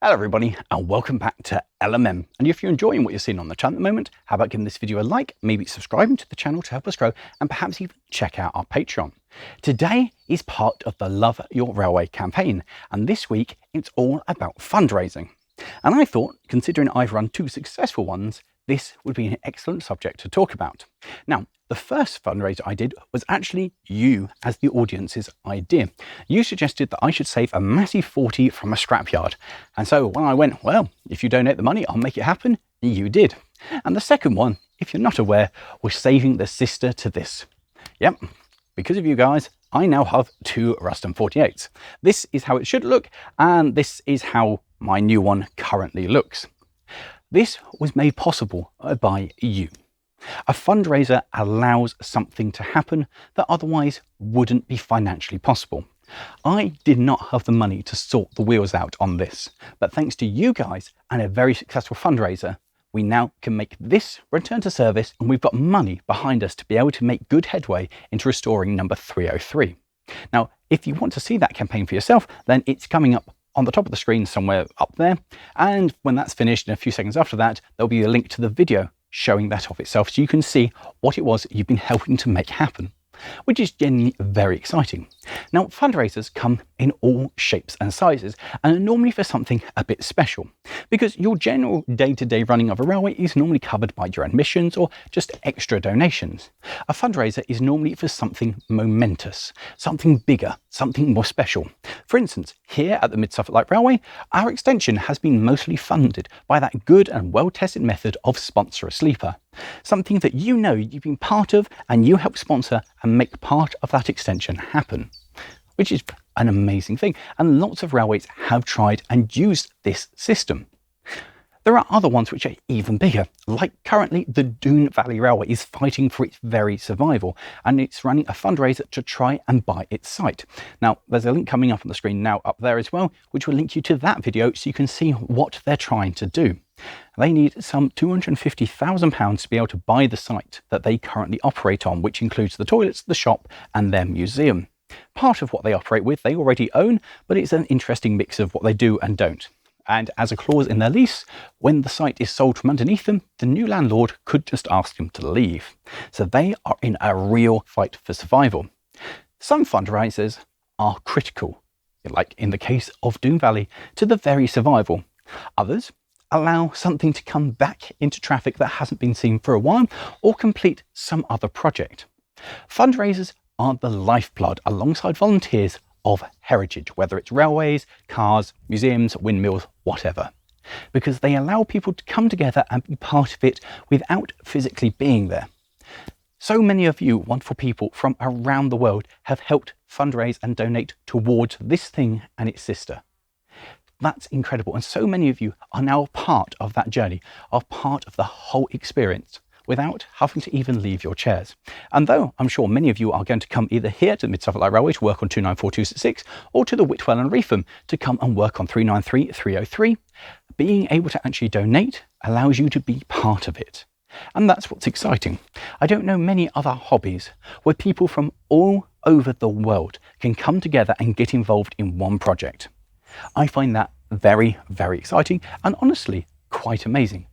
Hello everybody and welcome back to LMM. And if you're enjoying what you're seeing on the channel at the moment, how about giving this video a like, maybe subscribing to the channel to help us grow, and perhaps even check out our Patreon. Today is part of the Love Your Railway campaign, and this week it's all about fundraising. And I thought, considering I've run two successful ones, this would be an excellent subject to talk about. Now, the first fundraiser I did was actually you as the audience's idea. You suggested that I should save a massive 40 from a scrapyard. And so when I went, well, if you donate the money, I'll make it happen, you did. And the second one, if you're not aware, was saving the sister to this. Yep, because of you guys, I now have two Ruston 48s. This is how it should look, and this is how my new one currently looks. This was made possible by you. A fundraiser allows something to happen that otherwise wouldn't be financially possible. I did not have the money to sort the wheels out on this, but thanks to you guys and a very successful fundraiser, we now can make this return to service, and we've got money behind us to be able to make good headway into restoring number 303. Now, if you want to see that campaign for yourself, then it's coming up on the top of the screen somewhere up there. And when that's finished, in a few seconds after that, there'll be a link to the video showing that off itself, so you can see what it was you've been helping to make happen, which is genuinely very exciting. Now, fundraisers come in all shapes and sizes and are normally for something a bit special, because your general day-to-day running of a railway is normally covered by your admissions or just extra donations. A fundraiser is normally for something momentous, something bigger, something more special. For instance, here at the Mid-Suffolk Light Railway, our extension has been mostly funded by that good and well-tested method of sponsor a sleeper. Something that you know you've been part of and you help sponsor and make part of that extension happen, which is an amazing thing. And lots of railways have tried and used this system. There are other ones which are even bigger, like currently the Dune Valley Railway is fighting for its very survival, and it's running a fundraiser to try and buy its site. Now, there's a link coming up on the screen now up there as well, which will link you to that video so you can see what they're trying to do. They need some £250,000 to be able to buy the site that they currently operate on, which includes the toilets, the shop, and their museum. Part of what they operate with they already own, but it's an interesting mix of what they do and don't. And as a clause in their lease, when the site is sold from underneath them, the new landlord could just ask them to leave. So they are in a real fight for survival. Some fundraisers are critical, like in the case of Dune Valley, to the very survival. Others allow something to come back into traffic that hasn't been seen for a while, or complete some other project. Fundraisers are the lifeblood alongside volunteers of heritage, whether it's railways, cars, museums, windmills, whatever, because they allow people to come together and be part of it without physically being there. So many of you wonderful people from around the world have helped fundraise and donate towards this thing and its sister. That's incredible, and so many of you are now part of that journey, are part of the whole experience, without having to even leave your chairs. And though I'm sure many of you are going to come either here to the Mid-Suffolk Light Railway to work on 294266, or to the Whitwell and Reefham to come and work on 393-303, being able to actually donate allows you to be part of it. And that's what's exciting. I don't know many other hobbies where people from all over the world can come together and get involved in one project. I find that very, very exciting and honestly quite amazing.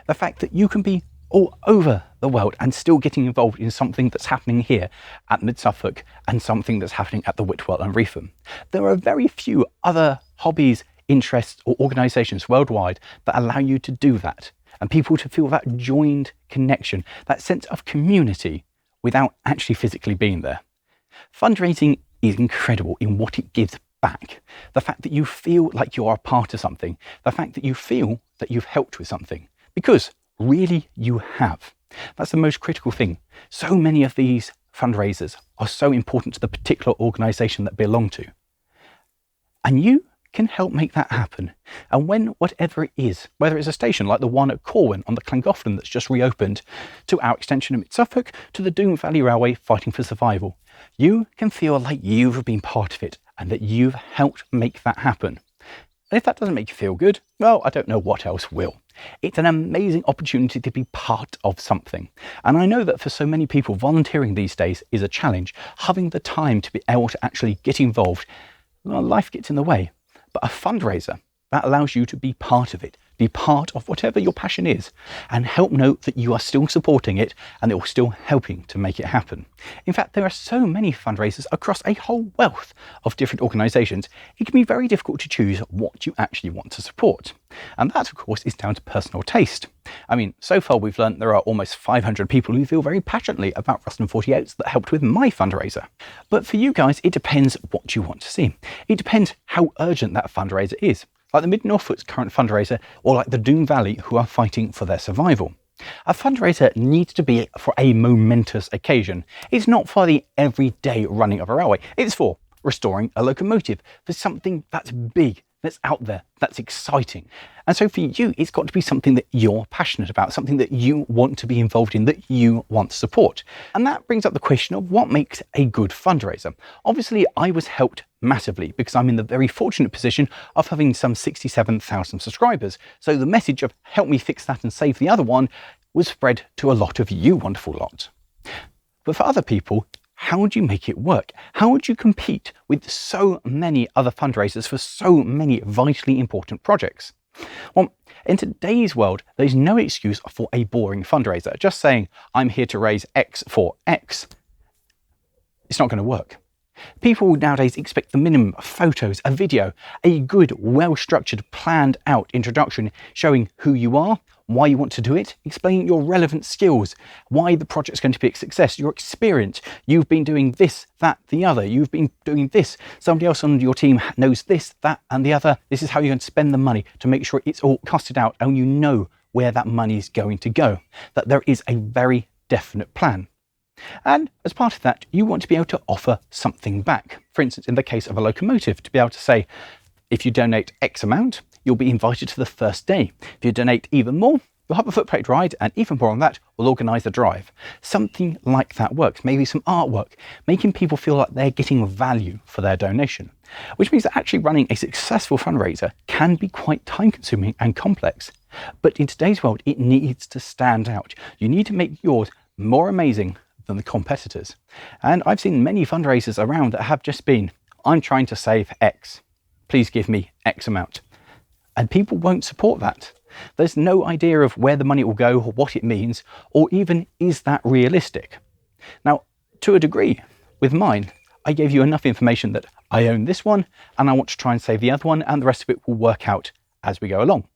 The fact that you can be all over the world and still getting involved in something that's happening here at Mid-Suffolk and something that's happening at the Whitwell and Reefham. There are very few other hobbies, interests or organisations worldwide that allow you to do that, and people to feel that joined connection, that sense of community without actually physically being there. Fundraising is incredible in what it gives back. The fact that you feel like you are a part of something, the fact that you feel that you've helped with something, because really you have. That's the most critical thing. So many of these fundraisers are so important to the particular organisation that they belong to. And you can help make that happen. And when whatever it is, whether it's a station like the one at Corwin on the Llangollen that's just reopened, to our extension of Mid-Suffolk, to the Dune Valley Railway fighting for survival, you can feel like you've been part of it and that you've helped make that happen. And if that doesn't make you feel good, well, I don't know what else will. It's an amazing opportunity to be part of something. And I know that for so many people, volunteering these days is a challenge. Having the time to be able to actually get involved, well, life gets in the way. But a fundraiser That allows you to be part of it, be part of whatever your passion is, and help know that you are still supporting it and you're still helping to make it happen. In fact, there are so many fundraisers across a whole wealth of different organisations, it can be very difficult to choose what you actually want to support. And that, of course, is down to personal taste. I mean, so far we've learned there are almost 500 people who feel very passionately about Rustin 40 Oats that helped with my fundraiser. But for you guys, it depends what you want to see. It depends how urgent that fundraiser is. Like the Mid-Norfolk's current fundraiser, or like the Dune Valley who are fighting for their survival. A fundraiser needs to be for a momentous occasion. It's not for the everyday running of a railway. It's for restoring a locomotive, for something that's big, that's out there, that's exciting. And so for you, it's got to be something that you're passionate about, something that you want to be involved in, that you want to support. And that brings up the question of what makes a good fundraiser. Obviously, I was helped massively because I'm in the very fortunate position of having some 67,000 subscribers. So the message of help me fix that and save the other one was spread to a lot of you wonderful lot. But for other people, how would you make it work? How would you compete with so many other fundraisers for so many vitally important projects? Well, in today's world, there's no excuse for a boring fundraiser. Just saying, I'm here to raise X for X, it's not going to work. People nowadays expect the minimum of photos, a video, a good, well-structured, planned out introduction showing who you are, why you want to do it, explaining your relevant skills, why the project's going to be a success, your experience. You've been doing this, that, the other. You've been doing this. Somebody else on your team knows this, that, and the other. This is how you're going to spend the money to make sure it's all costed out and you know where that money is going to go, that there is a very definite plan. And as part of that, you want to be able to offer something back. For instance, in the case of a locomotive, to be able to say, if you donate X amount, you'll be invited to the first day. If you donate even more, you'll have a footplate ride, and even more on that, we'll organise a drive. Something like that works. Maybe some artwork, making people feel like they're getting value for their donation. Which means that actually running a successful fundraiser can be quite time-consuming and complex. But in today's world, it needs to stand out. You need to make yours more amazing than the competitors. And I've seen many fundraisers around that have just been, I'm trying to save X. Please give me X amount. And people won't support that. There's no idea of where the money will go or what it means, or even is that realistic? Now, to a degree, with mine, I gave you enough information that I own this one and I want to try and save the other one, and the rest of it will work out as we go along.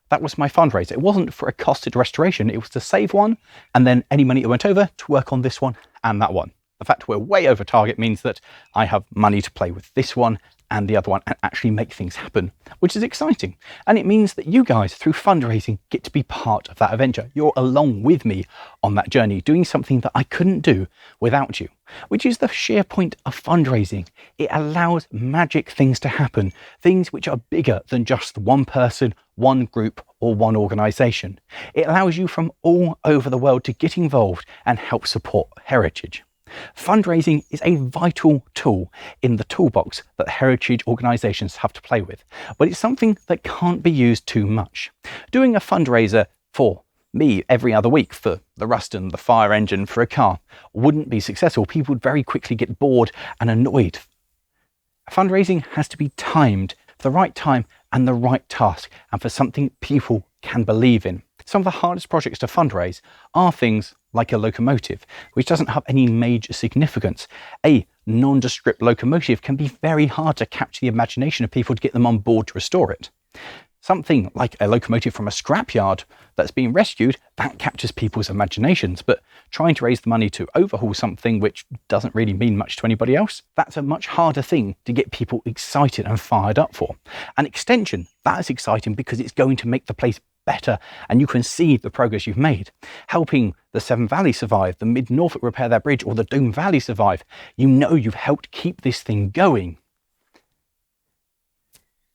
That was my fundraiser. It wasn't for a costed restoration. It was to save one, and then any money that went over to work on this one and that one. The fact we're way over target means that I have money to play with this one and the other one and actually make things happen, which is exciting. And it means that you guys, through fundraising, get to be part of that adventure. You're along with me on that journey, doing something that I couldn't do without you, which is the sheer point of fundraising. It allows magic things to happen, things which are bigger than just one person, one group, or one organisation. It allows you from all over the world to get involved and help support heritage. Fundraising is a vital tool in the toolbox that heritage organisations have to play with, but it's something that can't be used too much. Doing a fundraiser for me every other week for the Rustin, the fire engine for a car, wouldn't be successful. People would very quickly get bored and annoyed. Fundraising has to be timed for the right time and the right task, and for something people can believe in. Some of the hardest projects to fundraise are things like a locomotive, which doesn't have any major significance. A nondescript locomotive can be very hard to capture the imagination of people to get them on board to restore it. Something like a locomotive from a scrapyard that's being rescued, that captures people's imaginations, but trying to raise the money to overhaul something which doesn't really mean much to anybody else, that's a much harder thing to get people excited and fired up for. An extension, that is exciting because it's going to make the place better and you can see the progress you've made. Helping the Severn Valley survive, the Mid-Norfolk repair their bridge, or the Dune Valley survive, you know you've helped keep this thing going.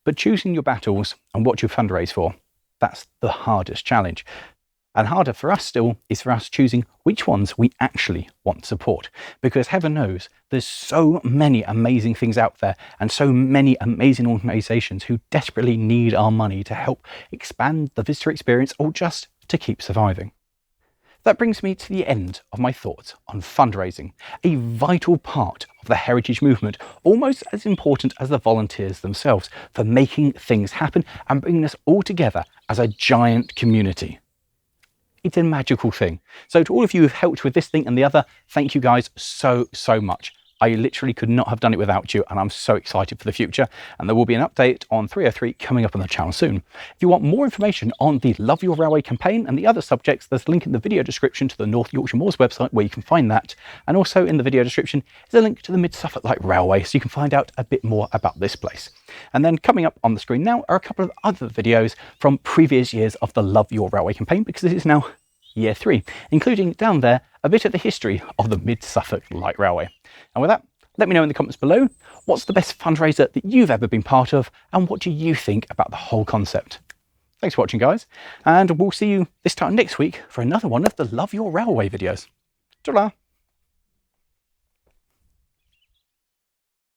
But choosing your battles and what you fundraise for, that's the hardest challenge. And harder for us still is for us choosing which ones we actually want to support. Because heaven knows there's so many amazing things out there and so many amazing organisations who desperately need our money to help expand the visitor experience or just to keep surviving. That brings me to the end of my thoughts on fundraising, a vital part of the heritage movement, almost as important as the volunteers themselves, for making things happen and bringing us all together as a giant community. It's a magical thing. So to all of you who've helped with this thing and the other, thank you guys so much. I literally could not have done it without you, and I'm so excited for the future. And there will be an update on 303 coming up on the channel soon. If you want more information on the Love Your Railway campaign and the other subjects, there's a link in the video description to the North Yorkshire Moors website where you can find that. And also in the video description is a link to the Mid Suffolk Light Railway, so you can find out a bit more about this place. And then coming up on the screen now are a couple of other videos from previous years of the Love Your Railway campaign, because this is now year 3, including down there a bit of the history of the Mid Suffolk Light Railway. And with that, let me know in the comments below, what's the best fundraiser that you've ever been part of, and what do you think about the whole concept? Thanks for watching, guys, and we'll see you this time next week for another one of the Love Your Railway videos. Ta-ra!